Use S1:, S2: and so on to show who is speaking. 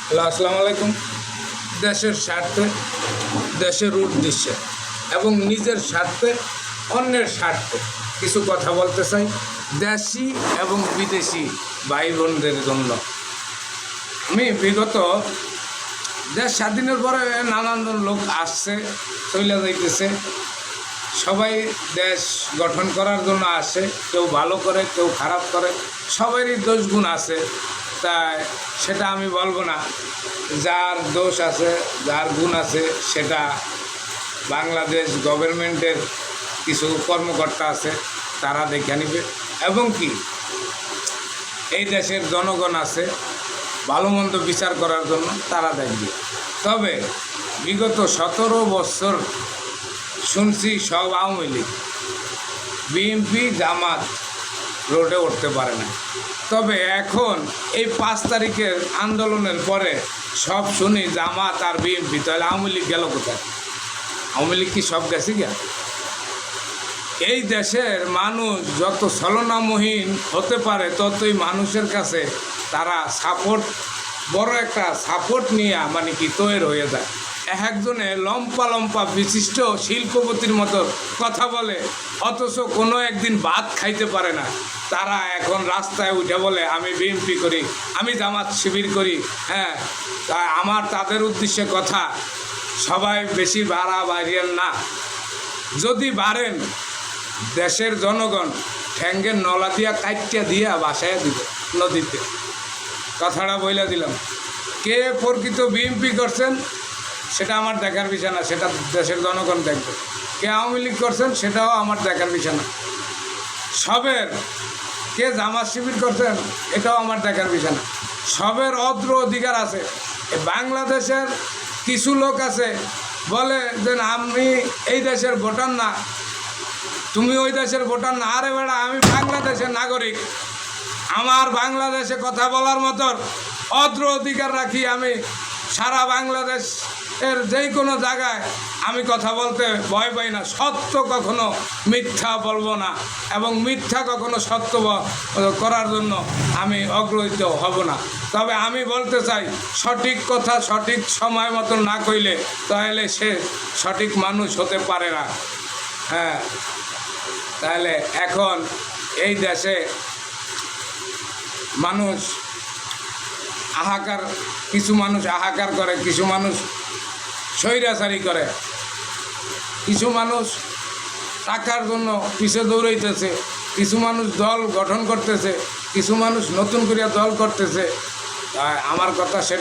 S1: Hello, আসসালামু আলাইকুম। দেশের স্বার্থে, দেশের উদ্দেশ্যে এবং নিজের স্বার্থে, অন্যের স্বার্থে কিছু কথা বলতে চাই দেশি এবং বিদেশি ভাই বোনদের জন্য। আমি বিগত দেশ স্বাধীনের পরে নানান লোক আসছে, চলে যাইতেছে। সবাই দেশ গঠন করার জন্য আসে, কেউ ভালো করে, কেউ খারাপ করে, সবারই দোষ গুণ আছে। তাই সেটা আমি বলবো না। যার দোষ আছে, যার গুণ আছে, সেটা বাংলাদেশ গভর্নমেন্টের কিছু কর্মকর্তা আছে, তারা দেখে নিবে। এবং কি এই দেশের জনগণ আছে ভালো মন্দ বিচার করার জন্য, তারা দেখবে। তবে বিগত 17 বছর শুনছি সব আওয়ামী লীগ, বিএনপি, জামাত রোডে উঠতে পারে না। তবে এখন এই 5 তারিখের আন্দোলনের পরে সব শুনি জামাত আর বিএনপি, তাহলে আওয়ামী লীগ গেল কোথায়? আওয়ামী লীগ কি সব গেছে গিয়া? এই দেশের মানুষ যত ছলনামহীন হতে পারে, ততই মানুষের কাছে তারা সাপোর্ট, বড় একটা সাপোর্ট নিয়ে মানে কি তৈরি হয়ে যায়। একজনে লম্পা লম্পা বিশিষ্ট শিল্পপতির মতো কথা বলে, অথচ কোনো একদিন ভাত খাইতে পারে না। তারা এখন রাস্তায় উঠে বলে আমি বিএনপি করি, আমি জামাত শিবির করি। হ্যাঁ, আমার তাদের উদ্দেশ্যে কথা, সবাই বেশি বাড়িয়েন না। যদি বাড়েন, দেশের জনগণ ঠ্যাঙ্গের নলা দিয়া কাটিয়া দিয়া বাসায় দিবে নদীতে। কথাটা বইলা দিলাম। কে প্রকৃত বিএনপি করছেন সেটা আমার দেখার বিষয় না, সেটা দেশের জনগণ দেখবে। কে আওয়ামী লীগ করছেন সেটাও আমার দেখার বিষয় না। সবের কে জামাত শিবির করছেন এটাও আমার দেখার বিষয় না। সবের অদ্র অধিকার আছে। বাংলাদেশের কিছু লোক আছে বলে যে আমি এই দেশের ভোটার না, তুমি ওই দেশের ভোটার না। আরে বেড়া, আমি বাংলাদেশের নাগরিক, আমার বাংলাদেশে কথা বলার মতো অদ্র অধিকার রাখি। আমি সারা বাংলাদেশের যেই কোনো জায়গায় আমি কথা বলতে ভয় পাই না। সত্য কখনো মিথ্যা বলবো না, এবং মিথ্যা কখনো সত্য করার জন্য আমি অগ্রহিত হব না। তবে আমি বলতে চাই, সঠিক কথা সঠিক সময় মতো না কইলে তাহলে সে সঠিক মানুষ হতে পারে না। হ্যাঁ, তাহলে এখন এই দেশে মানুষ হাহাকার, কিছু মানুষ হাহাকার করে, কিছু মানুষ স্বৈরাচারী করে, কিছু মানুষ টাকার জন্য পিছে দৌড়াইতেছে, কিছু মানুষ দল গঠন করতেছে, কিছু মানুষ নতুন করে দল করতেছে। আমার কথা সেটা